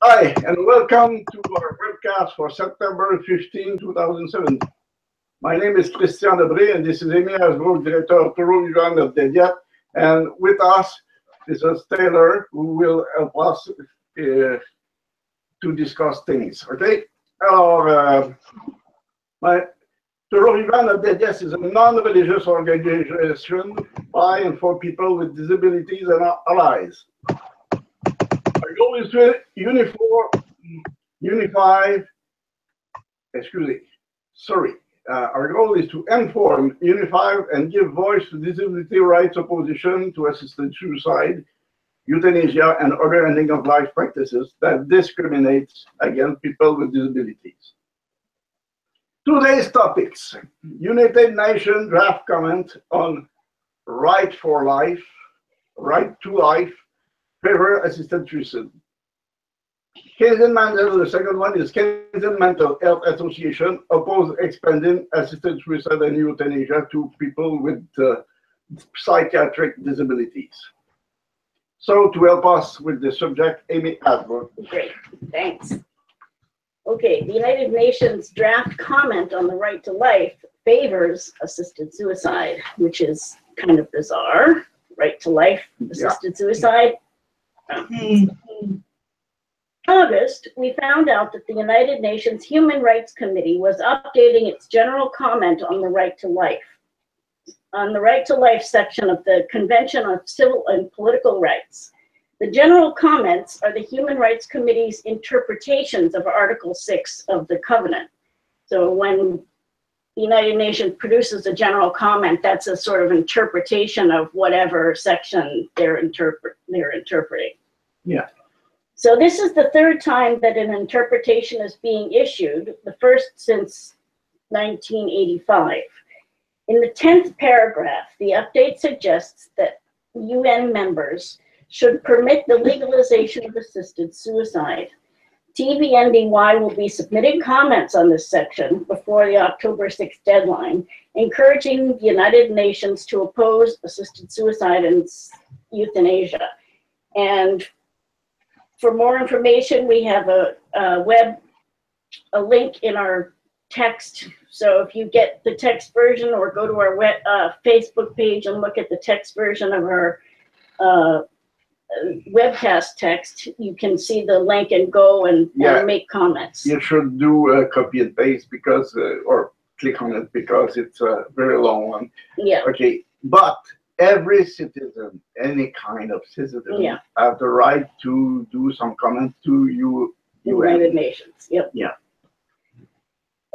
Hi, and welcome to our webcast for September 15, 2007. My name is Christian Debré, and this is Amy Asbrook, Director of Tourism of TVNDY. And with us is Taylor, who will help us to discuss things. Okay? Alors, Tourism of TVNDY is a non-religious organization by and for people with disabilities and allies. Our goal is to our goal is to inform, unify, and give voice to disability rights opposition to assisted suicide, euthanasia, and other ending of life practices that discriminates against people with disabilities. Today's topics: United Nations draft comment on right for life, right to life, favor assisted suicide. The second one is Canadian Mental Health Association oppose expanding assisted suicide and euthanasia to people with psychiatric disabilities. So to help us with the subject, Amy Asbrook. Great, thanks. Okay, the United Nations draft comment on the right to life favors assisted suicide, which is kind of bizarre. Right to life, assisted suicide. In August, we found out that the United Nations Human Rights Committee was updating its general comment on the right to life. On the right to life section of the Convention on Civil and Political Rights. The general comments are the Human Rights Committee's interpretations of Article 6 of the Covenant. So when the United Nations produces a general comment, that's a sort of interpretation of whatever section they're interpreting. Yeah. So this is the third time that an interpretation is being issued, the first since 1985. In the 10th paragraph, the update suggests that UN members should permit the legalization of assisted suicide. TVNDY will be submitting comments on this section before the October 6th deadline, encouraging the United Nations to oppose assisted suicide and euthanasia. And for more information, we have a link in our text. So if you get the text version or go to our Facebook page and look at the text version of our webcast text, you can see the link and go and make comments. You should do a copy and paste because, or click on it because it's a very long one. Yeah. Okay, but every citizen, any kind of citizen, have the right to do some comment to United Nations. Yep. Yeah.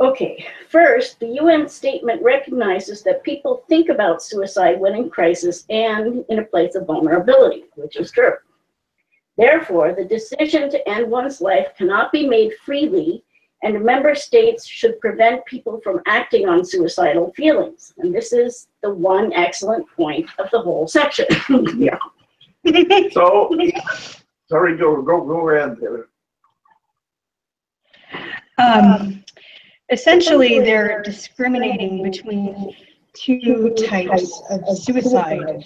Okay, first, the UN statement recognizes that people think about suicide when in crisis and in a place of vulnerability, which is true. Therefore, the decision to end one's life cannot be made freely, and member states should prevent people from acting on suicidal feelings. And this is the one excellent point of the whole section. Yeah. So, sorry, go ahead. Essentially, they're discriminating between two types of suicide.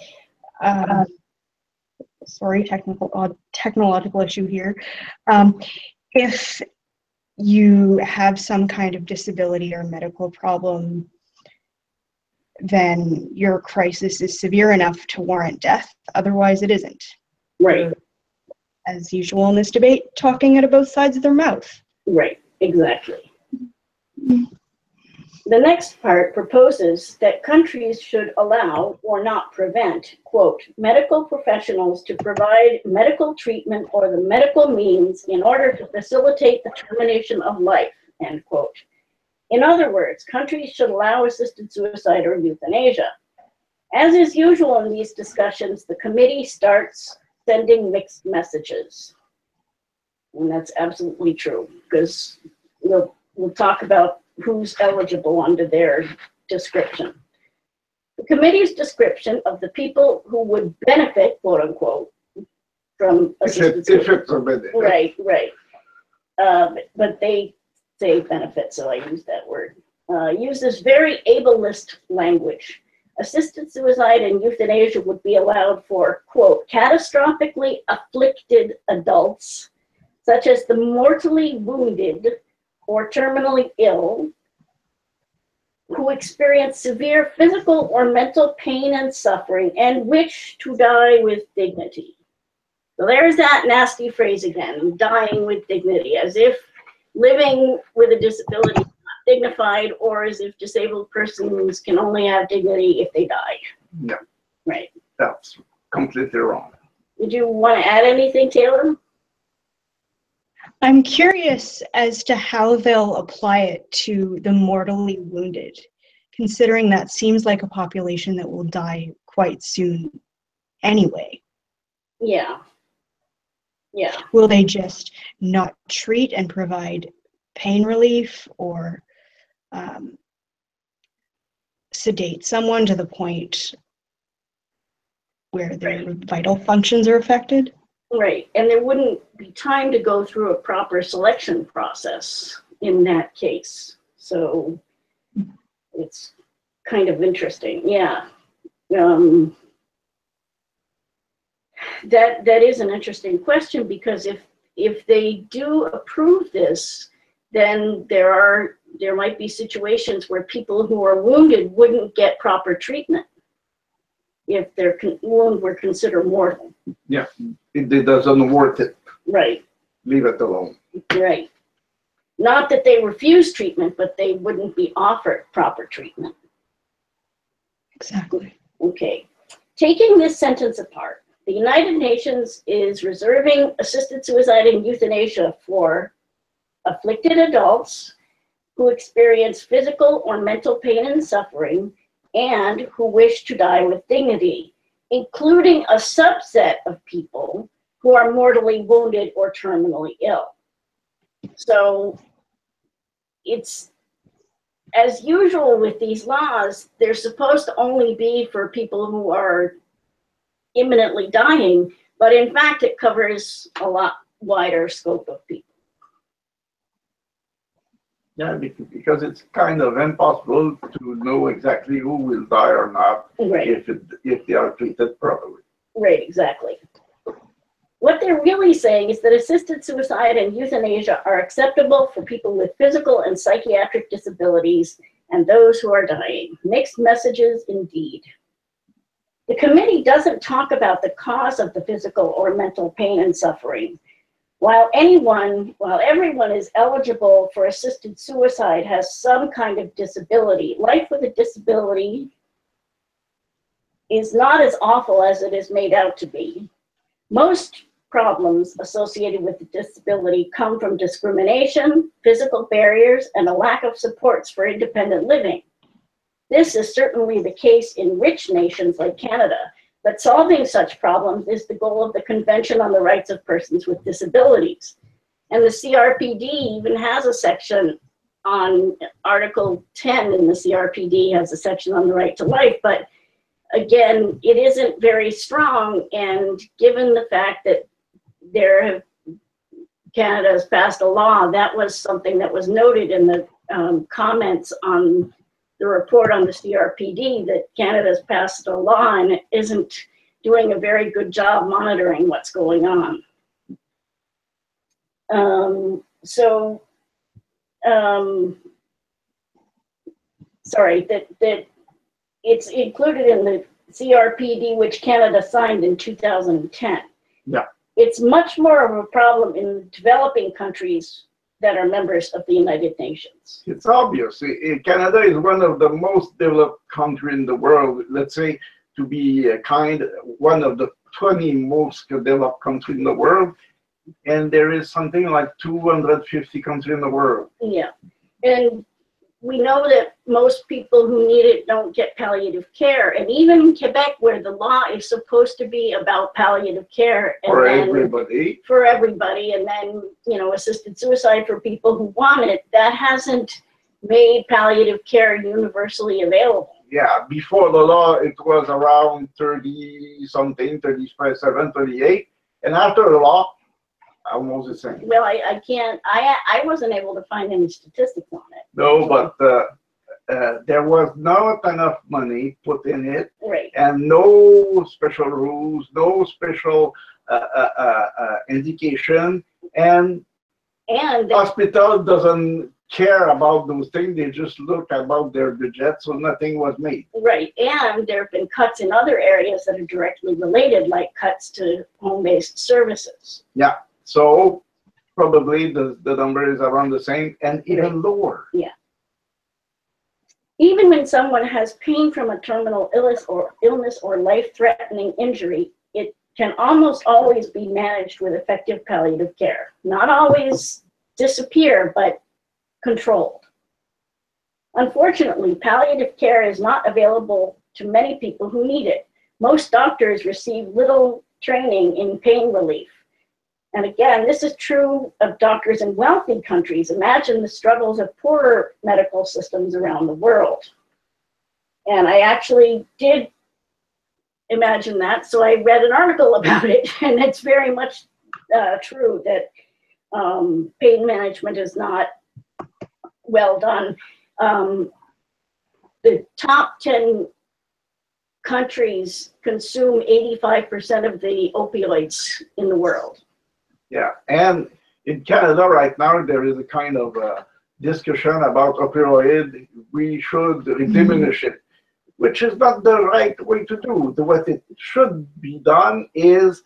Sorry, technological issue here. If you have some kind of disability or medical problem, then your crisis is severe enough to warrant death. Otherwise, it isn't. Right. As usual in this debate, talking out of both sides of their mouth. Right, exactly. The next part proposes that countries should allow or not prevent, quote, medical professionals to provide medical treatment or the medical means in order to facilitate the termination of life, end quote. In other words, countries should allow assisted suicide or euthanasia. As is usual in these discussions, the committee starts sending mixed messages. And that's absolutely true, because we'll talk about who's eligible under their description. The committee's description of the people who would benefit, quote unquote, from assisted suicide. Right. But they say benefit, so I use that word. Uses very ableist language. Assisted suicide and euthanasia would be allowed for, quote, catastrophically afflicted adults, such as the mortally wounded or terminally ill, who experience severe physical or mental pain and suffering and wish to die with dignity. So there's that nasty phrase again, dying with dignity, as if living with a disability is not dignified, or as if disabled persons can only have dignity if they die. No, Right. that's completely wrong. Did you want to add anything, Taylor? I'm curious as to how they'll apply it to the mortally wounded, considering that seems like a population that will die quite soon anyway. Yeah. Yeah. Will they just not treat and provide pain relief, or sedate someone to the point where their vital functions are affected? Right. And there wouldn't be time to go through a proper selection process in that case. So it's kind of interesting. Yeah. That is an interesting question, because if they do approve this, then there might be situations where people who are wounded wouldn't get proper treatment if their wound were considered mortal. Yeah, it doesn't worth it. Right. Leave it alone. Right. Not that they refuse treatment, but they wouldn't be offered proper treatment. Exactly. Okay. Taking this sentence apart, the United Nations is reserving assisted suicide and euthanasia for afflicted adults who experience physical or mental pain and suffering and who wish to die with dignity, including a subset of people who are mortally wounded or terminally ill. So it's, as usual with these laws, they're supposed to only be for people who are imminently dying, but in fact it covers a lot wider scope of people. Yeah, because it's kind of impossible to know exactly who will die or not, Right. if they are treated properly. Right, exactly. What they're really saying is that assisted suicide and euthanasia are acceptable for people with physical and psychiatric disabilities and those who are dying. Mixed messages indeed. The committee doesn't talk about the cause of the physical or mental pain and suffering. While everyone is eligible for assisted suicide has some kind of disability, life with a disability is not as awful as it is made out to be. Most problems associated with the disability come from discrimination, physical barriers, and a lack of supports for independent living. This is certainly the case in rich nations like Canada, but solving such problems is the goal of the Convention on the Rights of Persons with Disabilities. And the CRPD even has a section on Article 10 in the CRPD has a section on the right to life, but again, it isn't very strong, and given the fact that Canada has passed a law, that was something that was noted in the comments on the report on the CRPD, that Canada's passed a law and it isn't doing a very good job monitoring what's going on. Sorry, that it's included in the CRPD, which Canada signed in 2010. Yeah. It's much more of a problem in developing countries that are members of the United Nations. It's obvious. Canada is one of the most developed countries in the world. Let's say, to be one of the 20 most developed countries in the world. And there is something like 250 countries in the world. Yeah. And we know that most people who need it don't get palliative care. And even in Quebec, where the law is supposed to be about palliative care For everybody. For everybody, and then, assisted suicide for people who want it, that hasn't made palliative care universally available. Yeah, before the law, it was around 30-something, 37, 38. And after the law, almost the same. Well, I wasn't able to find any statistics on it. No, but there was not enough money put in it, Right. and no special rules, no special indication, And And hospital doesn't care about those things. They just look about their budget, so nothing was made. right, and there have been cuts in other areas that are directly related, like cuts to home-based services. Yeah, so probably the number is around the same and even lower. Yeah. Even when someone has pain from a terminal illness or life-threatening injury, it can almost always be managed with effective palliative care. Not always disappear, but controlled. Unfortunately, palliative care is not available to many people who need it. Most doctors receive little training in pain relief. And again, this is true of doctors in wealthy countries. Imagine the struggles of poorer medical systems around the world. And I actually did imagine that, so I read an article about it, and it's very much true that pain management is not well done. The top 10 countries consume 85% of the opioids in the world. Yeah, and in Canada right now, there is a kind of discussion about opioid. We should diminish it, which is not the right way to do. What it should be done is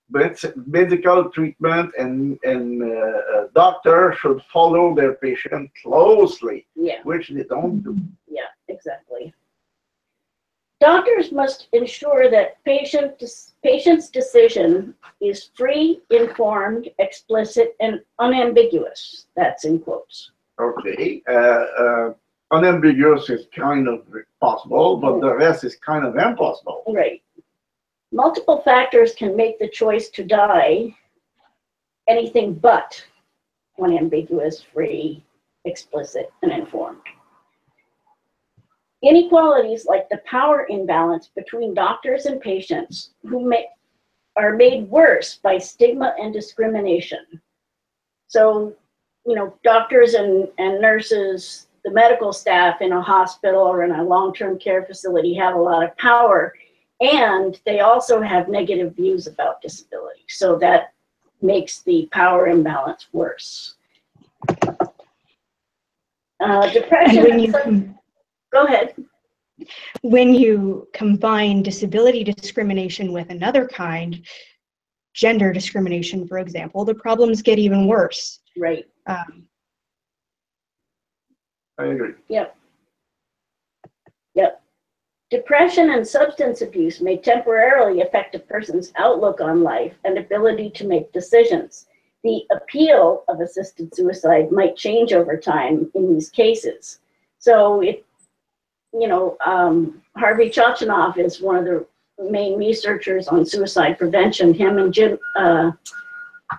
medical treatment, and doctors should follow their patient closely, Yeah. which they don't do. Yeah, exactly. Doctors must ensure that patient's decision is free, informed, explicit, and unambiguous. That's in quotes. Okay, unambiguous is kind of possible, but the rest is kind of impossible. Right. Multiple factors can make the choice to die anything but unambiguous, free, explicit, and informed. Inequalities like the power imbalance between doctors and patients are made worse by stigma and discrimination. So, doctors and nurses, the medical staff in a hospital or in a long-term care facility have a lot of power, and they also have negative views about disability. So that makes the power imbalance worse. Depression. Go ahead. When you combine disability discrimination with another kind, gender discrimination, for example, the problems get even worse. Right. I agree. Yep. Yep. Depression and substance abuse may temporarily affect a person's outlook on life and ability to make decisions. The appeal of assisted suicide might change over time in these cases. So Harvey Chochinov is one of the main researchers on suicide prevention. Him and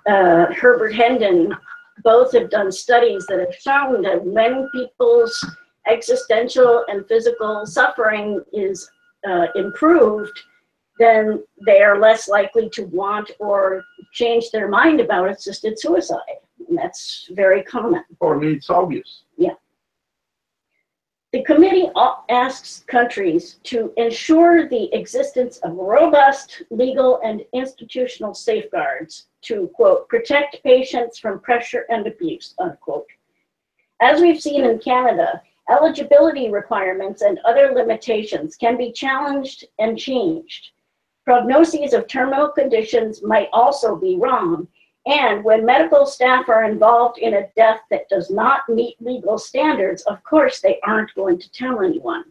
Herbert Hendon both have done studies that have shown that when people's existential and physical suffering is improved, then they are less likely to want or change their mind about assisted suicide. And that's very common. For me, it's obvious. Yeah. The committee asks countries to ensure the existence of robust legal and institutional safeguards to, quote, protect patients from pressure and abuse, unquote. As we've seen in Canada, eligibility requirements and other limitations can be challenged and changed. Prognoses of terminal conditions might also be wrong, and when medical staff are involved in a death that does not meet legal standards, of course they aren't going to tell anyone.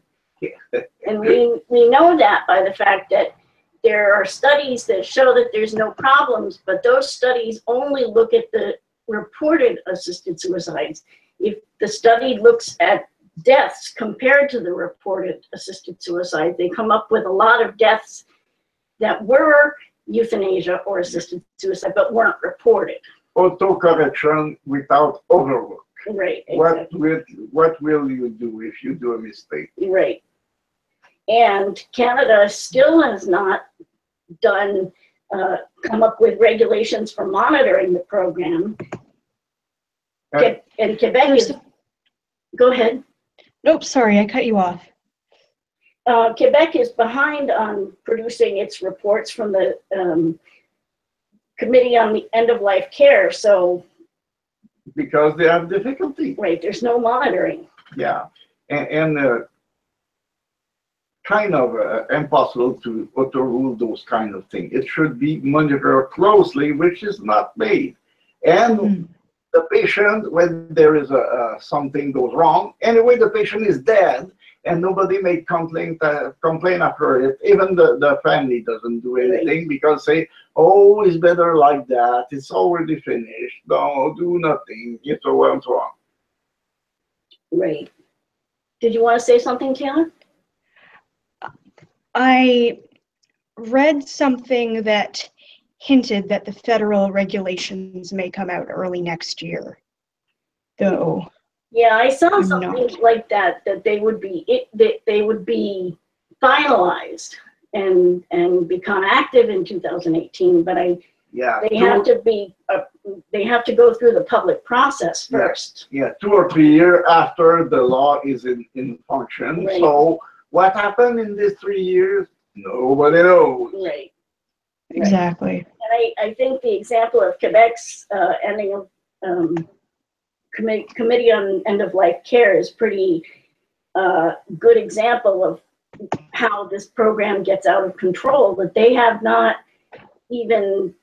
And we know that by the fact that there are studies that show that there's no problems, but those studies only look at the reported assisted suicides. If the study looks at deaths compared to the reported assisted suicide, they come up with a lot of deaths that were euthanasia or assisted suicide but weren't reported. Auto-correction without overlook. Right, exactly. What will you do if you do a mistake? Right. And Canada still has not come up with regulations for monitoring the program. And Quebec is, go ahead. Nope, sorry, I cut you off. Quebec is behind on producing its reports from the Committee on the End of Life Care, so, because they have difficulty. right, there's no monitoring. Yeah, and kind of impossible to overrule those kind of things. It should be monitored closely, which is not made. And the patient, when there is something goes wrong, anyway, the patient is dead, and nobody may complain after it. Even the family doesn't do anything because say, oh, it's better like that. It's already finished. No, do nothing. It's so and so on. Right. Did you want to say something, Taylor? I read something that hinted that the federal regulations may come out early next year, though. Yeah, I saw I'm something not. like that, that they would be finalized and become active in 2018, but Yeah, they have to go through the public process first. Yeah, 2 or 3 years after the law is in function. Right. So what happened in these 3 years? Nobody knows. Right. Exactly. And I think the example of Quebec's ending of Committee on End of Life Care is pretty good example of how this program gets out of control, but they have not even,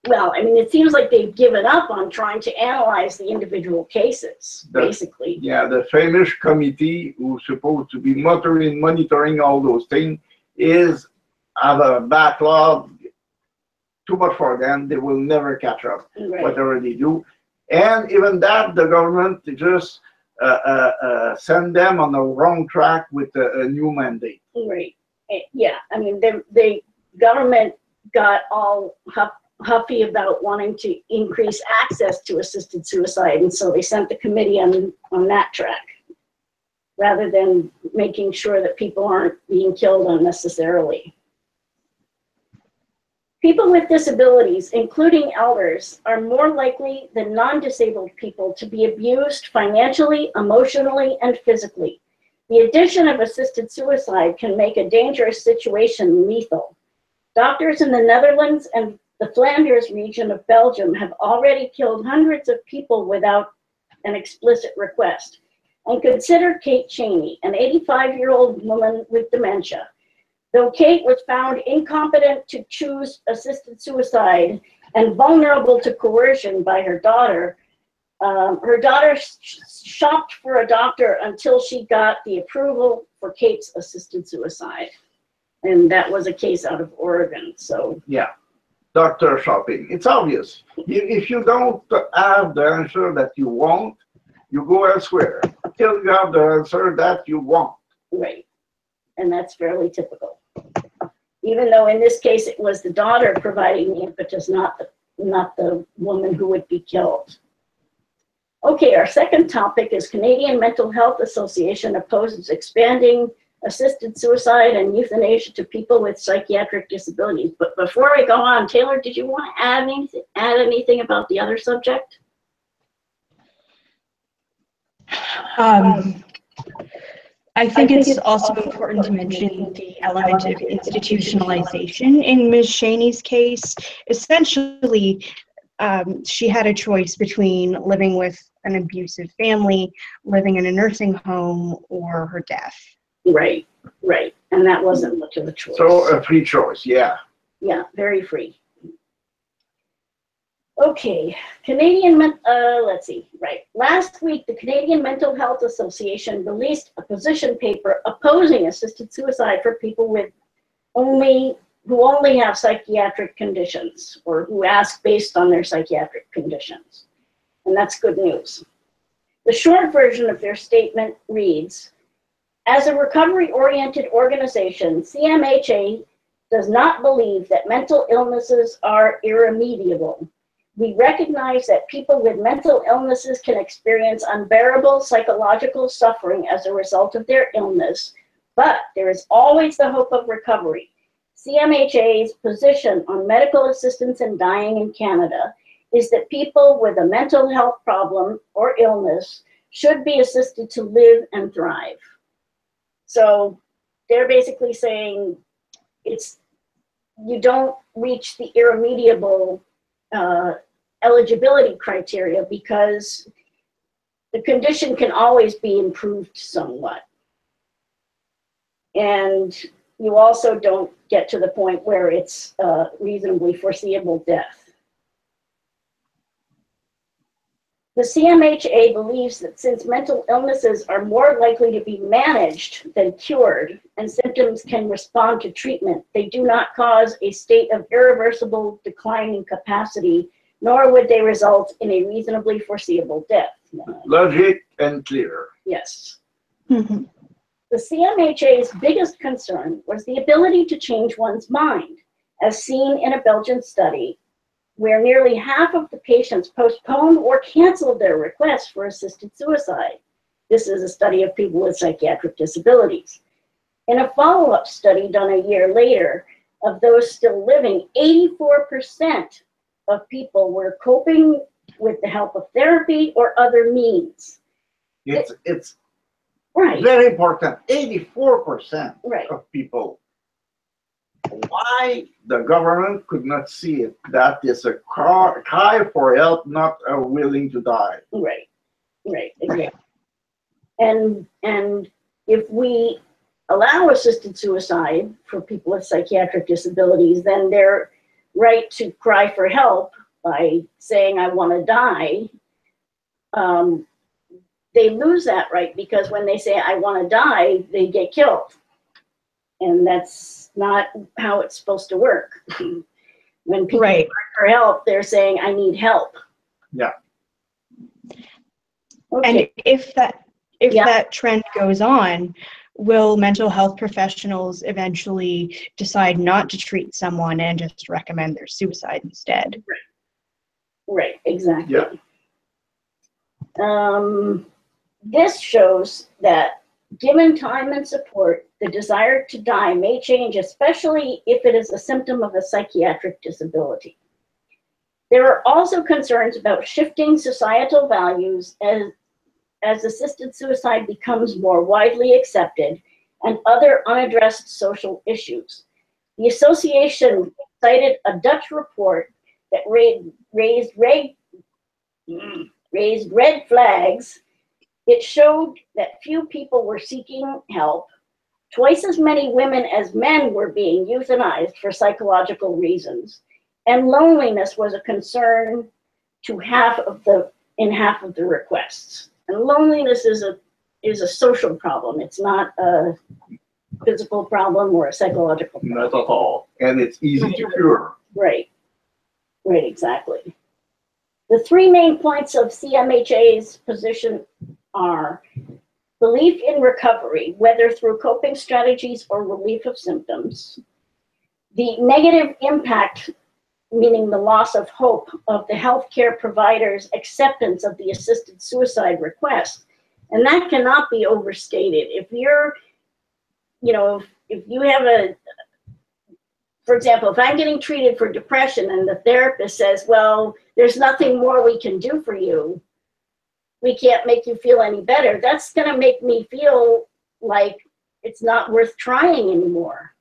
well, I mean, it seems like they've given up on trying to analyze the individual cases, basically. Yeah, the famous committee who's supposed to be monitoring all those things have a backlog, too much for them. They will never catch up, Right. whatever they do. And even that, the government just send them on the wrong track with a new mandate. Right. Yeah, I mean, the government got all huffy about wanting to increase access to assisted suicide, and so they sent the committee on that track, rather than making sure that people aren't being killed unnecessarily. People with disabilities, including elders, are more likely than non-disabled people to be abused financially, emotionally, and physically. The addition of assisted suicide can make a dangerous situation lethal. Doctors in the Netherlands and the Flanders region of Belgium have already killed hundreds of people without an explicit request. And consider Kate Cheney, an 85-year-old woman with dementia. Though Kate was found incompetent to choose assisted suicide and vulnerable to coercion by her daughter shopped for a doctor until she got the approval for Kate's assisted suicide. And that was a case out of Oregon, so. Yeah, doctor shopping. It's obvious. If you don't have the answer that you want, you go elsewhere until you have the answer that you want. Right, and that's fairly typical. Even though in this case it was the daughter providing the impetus, not the woman who would be killed. Okay, our second topic is Canadian Mental Health Association opposes expanding assisted suicide and euthanasia to people with psychiatric disabilities. But before I go on, Taylor, did you want to add anything about the other subject? I think it's also important to mention the element of institutionalization in Ms. Cheney's case. Essentially, she had a choice between living with an abusive family, living in a nursing home, or her death. Right, right. And that wasn't much of a choice. So a free choice, yeah. Yeah, very free. Okay, let's see, right. Last week, the Canadian Mental Health Association released a position paper opposing assisted suicide for people who only have psychiatric conditions, or who ask based on their psychiatric conditions. And that's good news. The short version of their statement reads, as a recovery-oriented organization, CMHA does not believe that mental illnesses are irremediable. We recognize that people with mental illnesses can experience unbearable psychological suffering as a result of their illness, but there is always the hope of recovery. CMHA's position on medical assistance in dying in Canada is that people with a mental health problem or illness should be assisted to live and thrive. So they're basically saying you don't reach the irremediable eligibility criteria, because the condition can always be improved somewhat. And you also don't get to the point where it's reasonably foreseeable death. The CMHA believes that since mental illnesses are more likely to be managed than cured, and symptoms can respond to treatment, they do not cause a state of irreversible decline in capacity, nor would they result in a reasonably foreseeable death. Logic and clear. Yes. Mhm. The CMHA's biggest concern was the ability to change one's mind, as seen in a Belgian study where nearly half of the patients postponed or canceled their requests for assisted suicide. This is a study of people with psychiatric disabilities. In a follow-up study done a year later, of those still living, 84% of people were coping with the help of therapy or other means. It's Right. very important. 84% Right. of people. Why the government could not see it? That is a cry for help, not a willing to die. Right. Right. Exactly. And if we allow assisted suicide for people with psychiatric disabilities, then their right to cry for help by saying, I want to die, they lose that right, because when they say, I want to die, they get killed. And that's not how it's supposed to work. When people Right. cry for help, they're saying, I need help. Yeah. And Okay. if Yeah. that trend goes on, will mental health professionals eventually decide not to treat someone and just recommend their suicide instead? Right, exactly. Yeah. This shows that given time and support, the desire to die may change, especially if it is a symptom of a psychiatric disability. There are also concerns about shifting societal values as assisted suicide becomes more widely accepted and other unaddressed social issues. The association cited a Dutch report that raised red flags. It showed that few people were seeking help. Twice as many women as men were being euthanized for psychological reasons. And loneliness was a concern to half of the requests. And loneliness is a social problem. It's not a physical problem or a psychological problem. Not at all. And it's easy to cure. Right. Right, exactly. The three main points of CMHA's position are belief in recovery, whether through coping strategies or relief of symptoms. The negative impact, meaning the loss of hope, of the healthcare provider's acceptance of the assisted suicide request. And that cannot be overstated. If you're, if you have for example, if I'm getting treated for depression and the therapist says, well, there's nothing more we can do for you, we can't make you feel any better, that's going to make me feel like it's not worth trying anymore.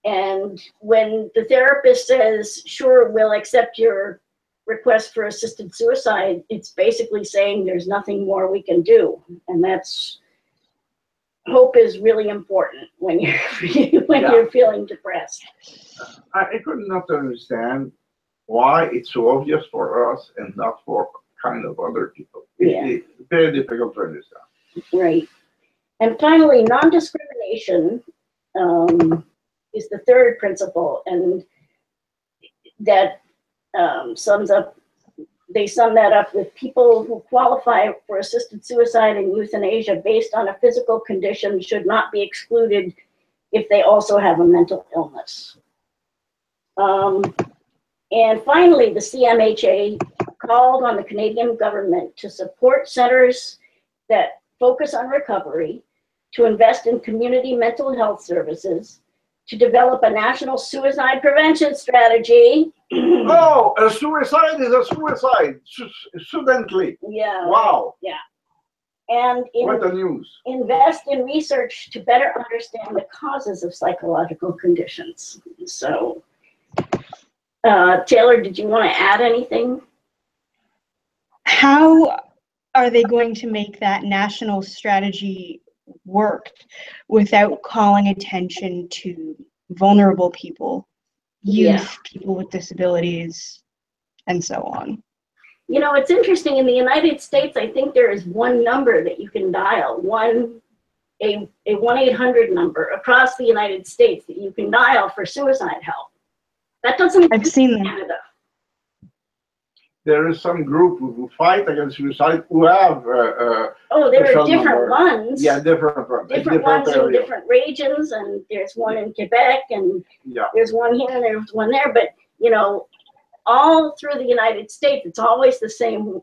And when the therapist says, sure, we'll accept your request for assisted suicide, it's basically saying there's nothing more we can do. And hope is really important when you're feeling depressed. I could not understand why it's so obvious for us and not for kind of other people. It's very difficult to understand. Right. And finally, non-discrimination is the third principle, and that they sum that up with people who qualify for assisted suicide and euthanasia based on a physical condition should not be excluded if they also have a mental illness. And finally, the CMHA called on the Canadian government to support centers that focus on recovery, to invest in community mental health services, to develop a national suicide prevention strategy. Oh, a suicide is a suicide, suddenly. Yeah. Wow. Yeah. And What a news. invest in research to better understand the causes of psychological conditions. So Taylor, did you want to add anything? How are they going to make that national strategy work without calling attention to vulnerable people, youth, people with disabilities, and so on? You know, it's interesting. In the United States, I think there is one number that you can dial, a 1-800 number across the United States that you can dial for suicide help. That doesn't I've exist seen in them. Canada. There is some group who fight against suicide who have. Oh, there are special different number. ones. Yeah, different ones in area. different regions, and there's one in Quebec, and Yeah. there's one here, and there's one there. But you know, all through the United States, it's always the same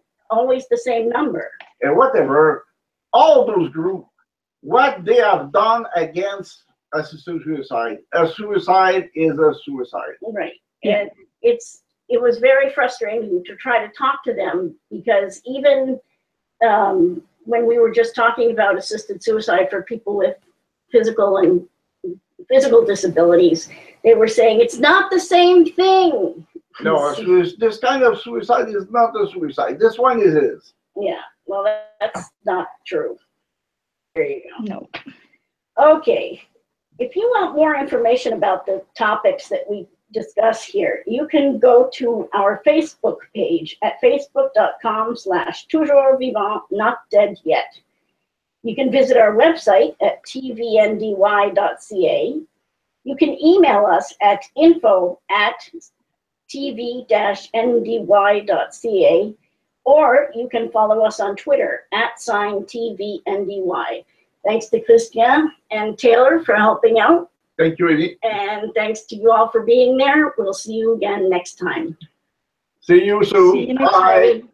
number. And whatever, all those groups, what they have done against assisted suicide. A suicide is a suicide. Right. Yeah. And it was very frustrating to try to talk to them, because even when we were just talking about assisted suicide for people with physical disabilities, they were saying it's not the same thing. No, this kind of suicide is not a suicide. This one is. Yeah, well, that's not true. There you go. No. Okay, if you want more information about the topics that we discuss here, you can go to our Facebook page at facebook.com/toujourvivant, not dead yet. You can visit our website at tvndy.ca. You can email us at info@tv-ndy.ca, or you can follow us on Twitter @TVNDY. Thanks to Christian and Taylor for helping out. Thank you, Eddie. And thanks to you all for being there. We'll see you again next time. See you soon. See you next Bye. time.